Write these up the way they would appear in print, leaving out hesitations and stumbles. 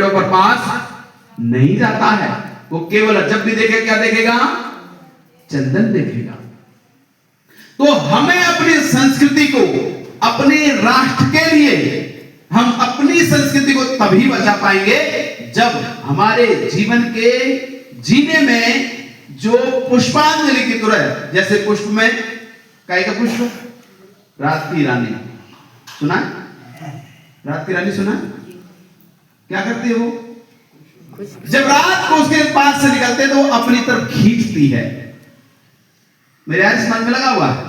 पर पास नहीं जाता है। वो केवल जब भी देखे क्या देखेगा? चंदन देखेगा। तो हमें अपनी संस्कृति को, अपने राष्ट्र के लिए हम अपनी संस्कृति को तभी बचा पाएंगे जब हमारे जीवन के जीने में जो पुष्पांजलि की तरह, जैसे पुष्प में काय का पुष्प, रात की रानी सुना? रात की रानी सुना? क्या करती है वो? जब रात को उसके पास से निकलते तो वो अपनी तरफ खींचती है। मेरे आज समझ में लगा हुआ है।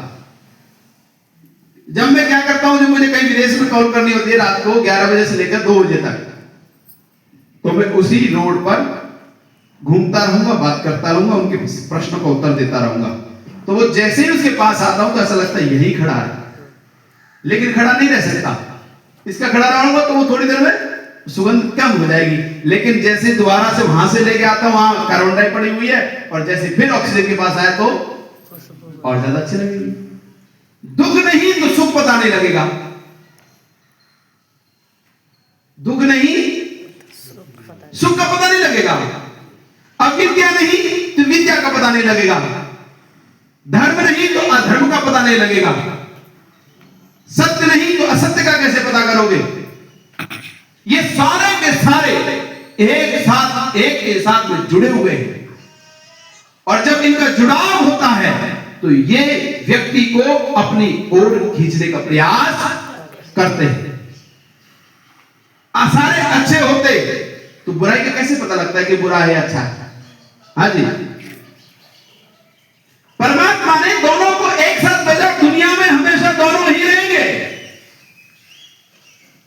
जब मैं क्या करता हूं, जब मुझे कहीं विदेश में कॉल करनी होती है रात को 11 बजे से लेकर 2 बजे तक, तो मैं उसी रोड पर घूमता रहूंगा, बात करता रहूंगा, उनके प्रश्नों का उत्तर देता रहूंगा। तो वो जैसे ही उसके पास आता हूं तो ऐसा लगता है यही खड़ा है, लेकिन खड़ा नहीं रह सकता। इसका खड़ा रहूंगा तो वो थोड़ी देर में सुगंध कम हो जाएगी, लेकिन जैसे दोबारा से वहां से लेके आता हूं, वहां कार्बन डाई पड़ी हुई है, और जैसे फिर ऑक्सीजन के पास आया तो और ज्यादा अच्छी लगेगी। दुख नहीं तो सुख पता नहीं लगेगा, दुख नहीं सुख का पता नहीं लगेगा, अविद्या नहीं तो विद्या का पता नहीं लगेगा, धर्म नहीं तो अधर्म का पता नहीं लगेगा, सत्य नहीं तो असत्य का कैसे पता करोगे? ये सारे के सारे एक के साथ में जुड़े हुए हैं, और जब इनका जुड़ाव होता है तो ये व्यक्ति को अपनी ओर खींचने का प्रयास करते हैं। सारे अच्छे होते तो बुराई का कैसे पता लगता है कि बुरा है अच्छा है? हाँ जी, परमात्मा ने दोनों को एक साथ भेजा, दुनिया में हमेशा दोनों ही रहेंगे।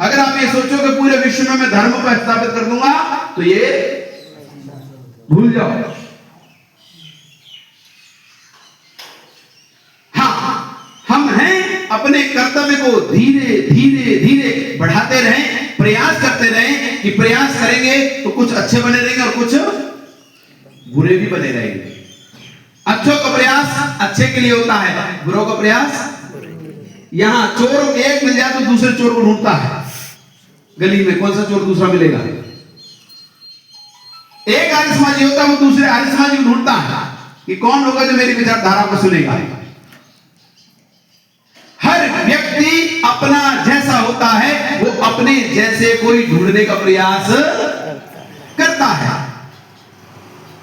अगर आप ये सोचो कि पूरे विश्व में मैं धर्म को स्थापित कर दूंगा तो ये भूल जाओ। हाँ, हम हैं अपने कर्तव्य को धीरे धीरे धीरे बढ़ाते रहें, प्रयास करते रहें कि प्रयास करेंगे तो कुछ अच्छे बने रहेंगे और कुछ बुरे भी बने रहेंगे। अच्छों का प्रयास अच्छे के लिए होता है, बुरों का प्रयास, यहां चोर एक मिल जाए तो दूसरे चोर को ढूंढता है, गली में कौन सा चोर दूसरा मिलेगा? एक आर्य समाजी होता है, वो दूसरे आर्य समाजी को ढूंढता है कि कौन होगा जो मेरी विचारधारा को सुनेगा। हर व्यक्ति अपना जैसा होता है, वो अपने जैसे कोई ढूंढने का प्रयास करता है,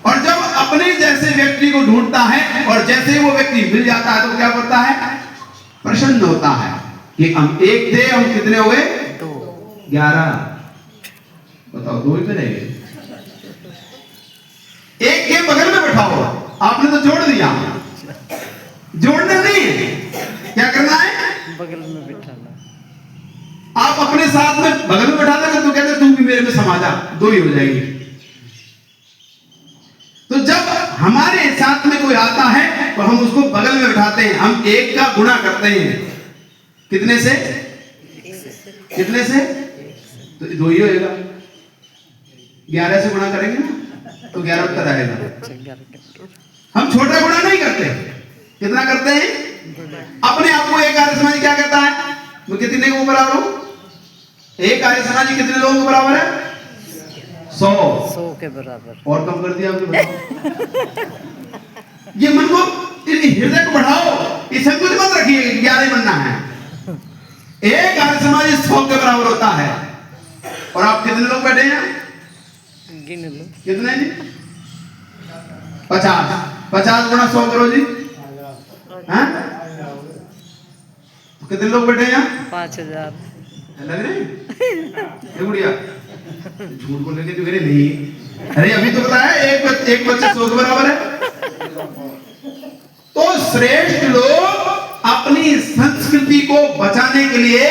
और जब अपने जैसे व्यक्ति को ढूंढता है और जैसे वो व्यक्ति मिल जाता है तो क्या करता है? प्रसन्न होता है कि हम एक थे, हम कितने हो गए? 11। बताओ, 2 ही तो रह गए। एक के बगल में बैठाओ, आपने तो जोड़ दिया। जोड़ना नहीं है, क्या करना है? बगल में बिठाना। आप अपने साथ में बगल में बैठा देंगे तो कहते तू भी मेरे में समा जा, 2 ही हो जाएगी। तो जब हमारे साथ में कोई आता है तो हम उसको बगल में बैठाते हैं, हम एक का गुणा करते हैं। कितने से? कितने से? तो 2 ही होएगा। 11 से गुणा करेंगे ना तो 11 उत्तर आएगा। हम छोटा गुणा नहीं करते, कितना करते हैं? अपने आप को एक आर्य समाजी क्या कहता है? मैं कितने को बराबर हूं? एक आर्य समाजी कितने लोगों के बराबर है? 100 के बराबर। और कम कर दिया आपने, ये मन को, हृदय को बढ़ाओ, इस संकुच मत रखिए 11 बनना है। एक आर्य समाजी 100 के बराबर होता है। और आप कितने लोग बैठे हैं? गिन लो। कितने जी? 50। 50 गुणा 100 करो जी। हाँ? कितने लोग बैठे हैं यहाँ? 5000 लग रहे हैं? गुड़िया झूठ बोलने के तो मेरे नहीं। अरे अभी तो बताया एक बच्चे 100 के बराबर है। तो श्रेष्ठ लोग अपनी संस्कृति को बचाने के लिए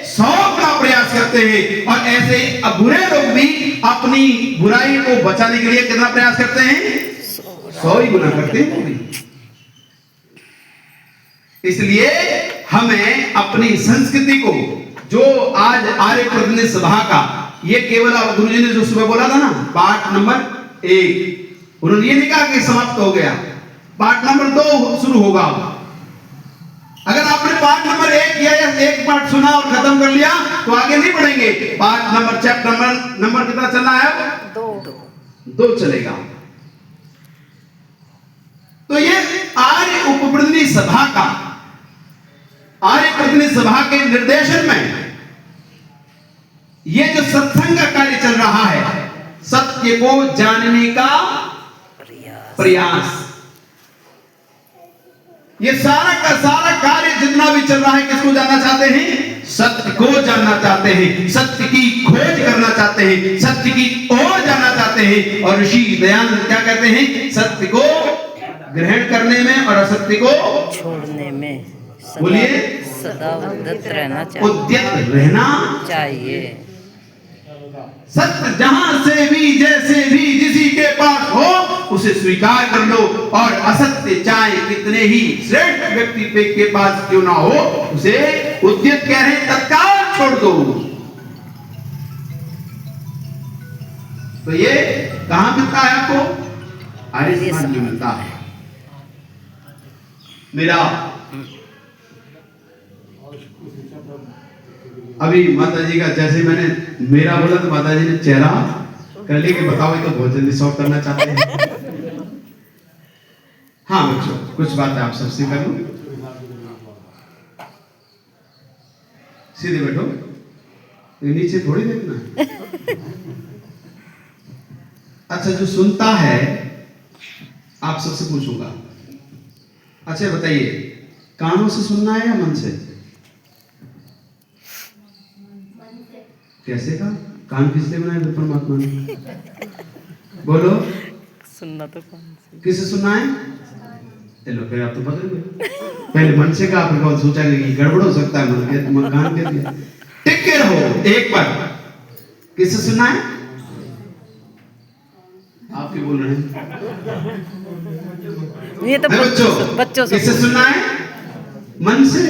100 का प्रयास करते हैं, और ऐसे ही बुरे लोग भी अपनी बुराई को बचाने के लिए कितना प्रयास करते हैं? 100 ही गुना करते हैं। इसलिए हमें अपनी संस्कृति को, जो आज आर्य प्रतिनिधि सभा का, ये केवल गुरुजी ने जो सुबह बोला था ना, पाठ नंबर 1, उन्होंने ये नहीं कहा कि समाप्त हो गया, पाठ नंबर 2 शुरू होगा। अगर आपने पाठ नंबर 1 किया या एक पाठ सुना और खत्म कर लिया तो आगे नहीं बढ़ेंगे। पाठ नंबर चैप्टर नंबर कितना चलना है? 2 चलेगा। तो ये आर्य उपप्रतिनिधि सभा का, आर्य प्रतिनिधि सभा के निर्देशन में ये जो सत्संग का कार्य चल रहा है, सत्य को जानने का प्रयास, ये सारा का सारा कार्य जितना भी चल रहा है किसको जानना चाहते हैं? सत्य को जानना चाहते हैं, सत्य की खोज करना चाहते हैं, सत्य की ओर जाना चाहते हैं। और ऋषि दयानंद क्या कहते हैं? सत्य को ग्रहण करने में और असत्य को छोड़ने में बोलिए सदा उद्यत रहना चाहिए। उद्यत रहना चाहिए। सत्य जहां से भी जैसे भी जिसी के पास हो उसे स्वीकार कर लो, और असत्य चाहे कितने ही श्रेष्ठ व्यक्ति के पास क्यों ना हो उसे उद्यत कह रहे तत्काल छोड़ दो। तो ये कहां मिलता है आपको? आर्य समाज में मिलता है। मेरा अभी माता जी का जैसे मैंने मेरा बोला तो माता जी ने चेहरा कर लिया कि बताओ ये तो बहुत जल्दी सॉल्व करना चाहते हैं। हाँ बच्चों, कुछ बात है आप सबसे कर लो, सीधे बैठो, नीचे थोड़ी देखना। अच्छा, जो सुनता है आप सबसे पूछूंगा, अच्छा बताइए कानों से सुनना है या मन से? कैसे का? कान किसने बनाए? परमात्मा ने। बोलो, सुनना तो कौन सी? किसे सुनना है? चलो फिर आप तो बदल गए। पहले मन से का आपने सोचा कि गड़बड़ हो सकता है, मन के कान के दिया। टिक के रहो एक बार। किसे सुनना है? आप क्यों बोल रहे हैं? ये तो बच्चों किससे सुनना है? मन से।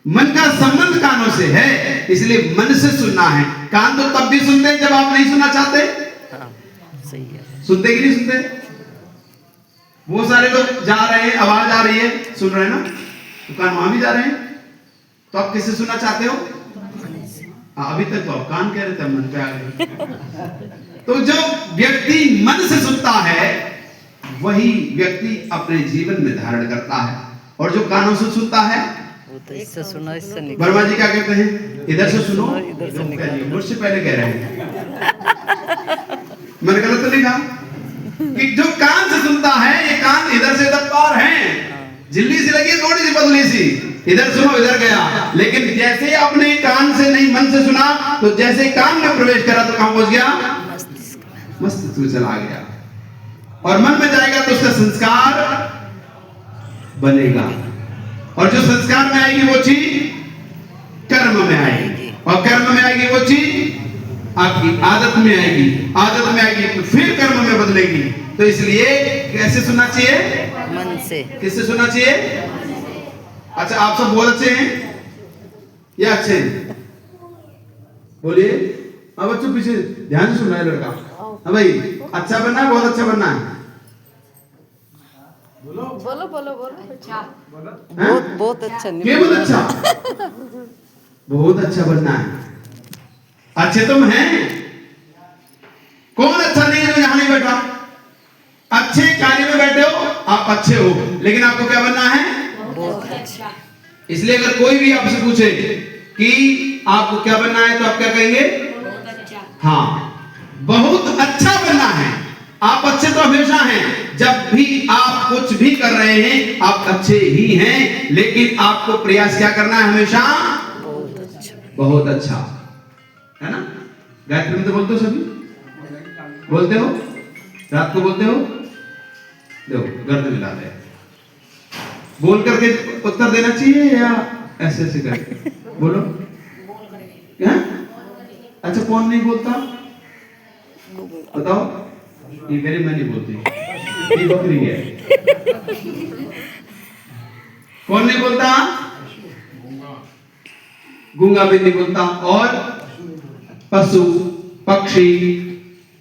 मन का संबंध कानों से है, इसलिए मन से सुनना है। कान तो तब भी सुनते हैं जब आप नहीं सुनना चाहते। हाँ, सही है। सुनते कि नहीं सुनते? वो सारे लोग जा रहे हैं, आवाज आ रही है, सुन रहे हैं ना, तो कान वहां भी जा रहे हैं। तो आप किससे सुनना चाहते हो? अभी तक तो आप कान कह रहे थे, मन पे आ गए। तो जो व्यक्ति मन से सुनता है वही व्यक्ति अपने जीवन में धारण करता है, और जो कानों से सुनता है वो तो इससे सुना, इससे निकल। वर्मा जी क्या कहते हैं? इधर से सुनो, इधर से निकल। मुझसे पहले कह रहे हैं। मैंने गलत तो नहीं कहा कि जो कान से सुनता है, ये कान इधर से इधर पार है, झिल्ली सी लगी थोड़ी सी पतली सी, इधर सुनो इधर गया। लेकिन जैसे अपने कान से नहीं मन से सुना, तो जैसे कान में प्रवेश करा तो कहां पहुंच गया? मस्तिष्क में चला गया, और मन में जाएगा तो उसका संस्कार बनेगा, और जो संस्कार में आएगी वो चीज कर्म में आएगी, और कर्म में आएगी वो चीज आपकी आदत में आएगी, आदत में आएगी तो फिर कर्म में बदलेगी। तो इसलिए कैसे सुनना चाहिए? मन से। किससे सुनना चाहिए? अच्छा, आप सब बहुत अच्छे हैं या अच्छे हैं? बोलिए। अब बच्चों पीछे ध्यान से सुन रहा है लड़का। हाँ भाई, अच्छा बनना है, बहुत अच्छा बनना है। बोलो बोलो बोलो। अच्छा, बहुत अच्छा। बहुत अच्छा, बहुत अच्छा बनना है। अच्छे तुम हैं? कौन अच्छा नहीं है जो यहां नहीं बैठा? अच्छे कार्य में बैठे हो, आप अच्छे हो, लेकिन आपको क्या बनना है? बहुत अच्छा। इसलिए अगर कोई भी आपसे पूछे कि आपको क्या बनना है, तो आप क्या कहेंगे? बहुत अच्छा। हाँ, बहुत अच्छा बनना है। आप अच्छे तो हमेशा हैं, जब भी आप कुछ भी कर रहे हैं आप अच्छे ही हैं, लेकिन आपको प्रयास क्या करना है? हमेशा बहुत अच्छा, बहुत अच्छा, है ना? गायत्री मंत्र बोलते हो सभी? बोलते हो? रात को बोलते हो? देखो गर्द मिला दे, बोल करके उत्तर देना चाहिए या ऐसे ऐसे करके? बोलो। क्या? अच्छा, कौन नहीं बोलता बताओ? ये गरीब मैं नहीं बोलती, ये बकरी है। कौन नहीं बोलता? गूंगा भी नहीं बोलता। और पशु पक्षी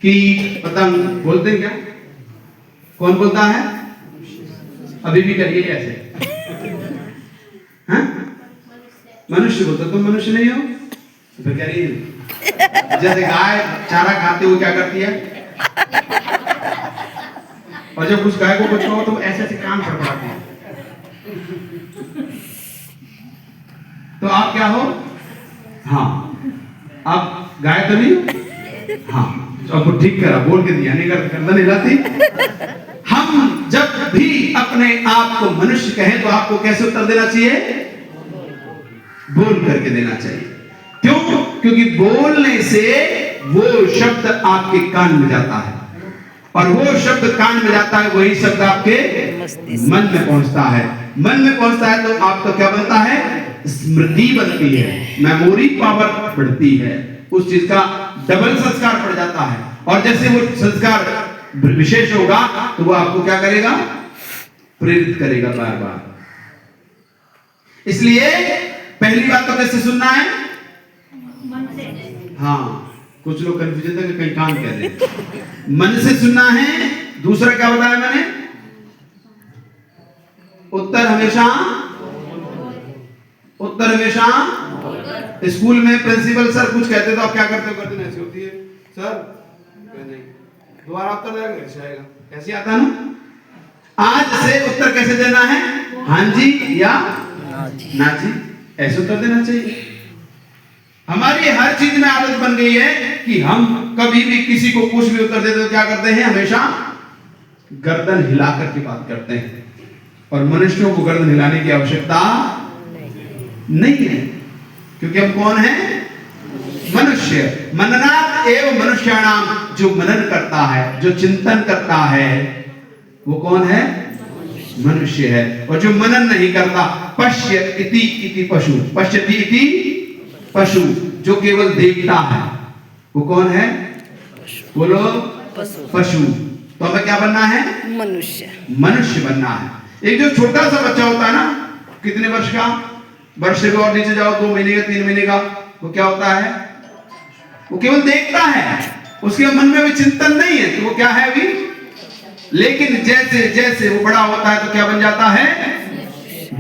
कीट पतंग बोलते हैं क्या? कौन बोलता है? अभी भी करिए ऐसे। हाँ? मनुष्य हो तो तुम मनुष्य नहीं हो, तो फिर कह रही हो जैसे गाय चारा खाते हुए क्या करती है, और जब कुछ गाय को कुछ कहो तो ऐसे ऐसे काम कर पाती है। तो आप क्या हो? हाँ, आप गाय तो नहीं हो? हाँ, अब ठीक करा, बोल के दिया, नहीं कर गर्दन हिलाती। हम जब भी अपने आप को मनुष्य कहें तो आपको कैसे उत्तर देना चाहिए? बोल करके देना चाहिए। क्यों? क्योंकि बोलने से वो शब्द आपके कान में जाता है, और वो शब्द कान में जाता है, वही शब्द आपके मन में पहुंचता है। मन में पहुंचता है तो आपका क्या बनता है? स्मृति बनती है, मेमोरी पावर बढ़ती है, उस चीज का डबल संस्कार पड़ जाता है। और जैसे वो संस्कार विशेष होगा तो वो आपको क्या करेगा? प्रेरित करेगा बार बार। इसलिए पहली बात तो कैसे सुनना है? मन से। हाँ, कुछ लोग कंफ्यूजन था कि कहीं कान कह रहे हैं। मन से सुनना है। दूसरा क्या बताया मैंने? उत्तर हमेशा स्कूल में प्रिंसिपल सर कुछ कहते तो आप क्या करते हो? गर्दन ऐसी होती है, सर नहीं, दोबारा उत्तर देगा, ऐसे आएगा, कैसे आता है ना? आज से उत्तर कैसे देना है? हाँ जी या ना जी, ऐसे उत्तर देना चाहिए। हमारी हर चीज में आदत बन गई है कि हम कभी भी किसी को कुछ भी उत्तर देते तो क्या करते हैं? हमेशा गर्दन हिलाकर की बात करते हैं, और मनुष्यों को गर्दन हिलाने की आवश्यकता नहीं है, क्योंकि हम कौन हैं? मनुष्य। मननात् एव मनुष्याणाम, जो मनन करता है, जो चिंतन करता है, वो कौन है? मनुष्य है। और जो मनन नहीं करता, पश्य इति पशु, पश्यति इति पशु, जो केवल देखता है, वो कौन है? बोलो, पशु। तो हमें क्या बनना है? मनुष्य बनना है। एक जो छोटा सा बच्चा होता है ना, कितने वर्ष का? वर्ष से भी और नीचे जाओ, 2 महीने का, 3 महीने का, वो क्या होता है? वो केवल देखता है, उसके मन में भी चिंतन नहीं है, तो वो क्या है अभी? लेकिन जैसे जैसे वो बड़ा होता है तो क्या बन जाता है?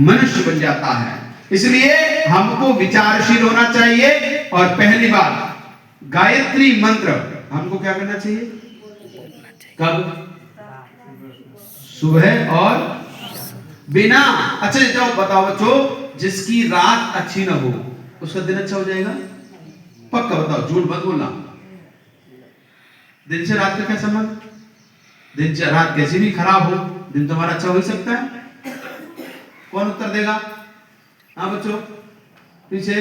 मनुष्य बन जाता है। इसलिए हमको विचारशील होना चाहिए। और पहली बात, गायत्री मंत्र हमको क्या करना चाहिए? कब? सुबह और बिना। अच्छा जाओ बताओ बच्चों, जिसकी रात अच्छी ना हो उसका दिन अच्छा हो जाएगा? पक्का बताओ, झूठ मत बोलना। दिन से रात का क्या संबंध? दिन से रात कैसी भी खराब हो, दिन तुम्हारा अच्छा हो ही सकता है। कौन उत्तर देगा? हाँ बच्चों, पीछे।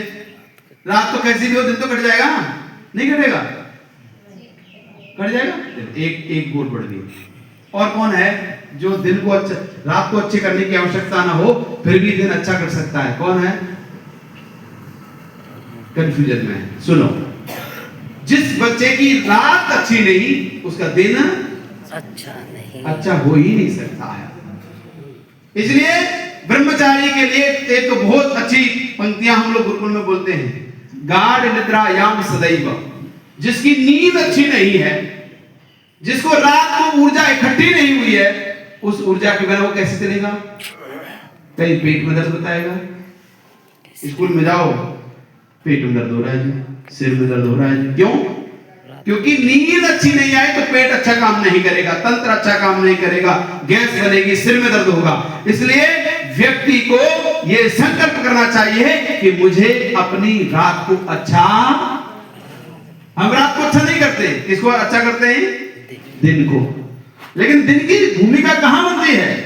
रात तो कैसी भी हो, दिन तो कट जाएगा, नहीं कटेगा? कट जाएगा। एक गोल बढ़ गई। और कौन है जो दिन को अच्छा, रात को अच्छी करने की आवश्यकता ना हो फिर भी दिन अच्छा कर सकता है? कौन है? कंफ्यूजन में है। सुनो, जिस बच्चे की रात अच्छी नहीं, उसका दिन अच्छा हो ही नहीं सकता है। इसलिए ब्रह्मचारी के लिए एक बहुत अच्छी पंक्तियां हम लोग गुरुकुल में बोलते हैं, गाढ़ निद्रायाम सदैव। जिसकी नींद अच्छी नहीं है, जिसको रात को ऊर्जा इकट्ठी नहीं हुई है, उस ऊर्जा के बिना वो कैसे चलेगा? कहीं पेट में दर्द बताएगा। स्कूल में जाओ, पेट में दर्द हो रहा है जी, सिर में दर्द हो रहा है जी। क्यों? क्योंकि नींद अच्छी नहीं आए तो पेट अच्छा काम नहीं करेगा, तंत्र अच्छा काम नहीं करेगा, गैस बनेगी, सिर में दर्द होगा। इसलिए व्यक्ति को यह संकल्प करना चाहिए कि मुझे अपनी रात को अच्छा, हम रात को अच्छा नहीं करते, किसको अच्छा करते हैं? दिन को। लेकिन दिन की भूमिका कहां बनती है?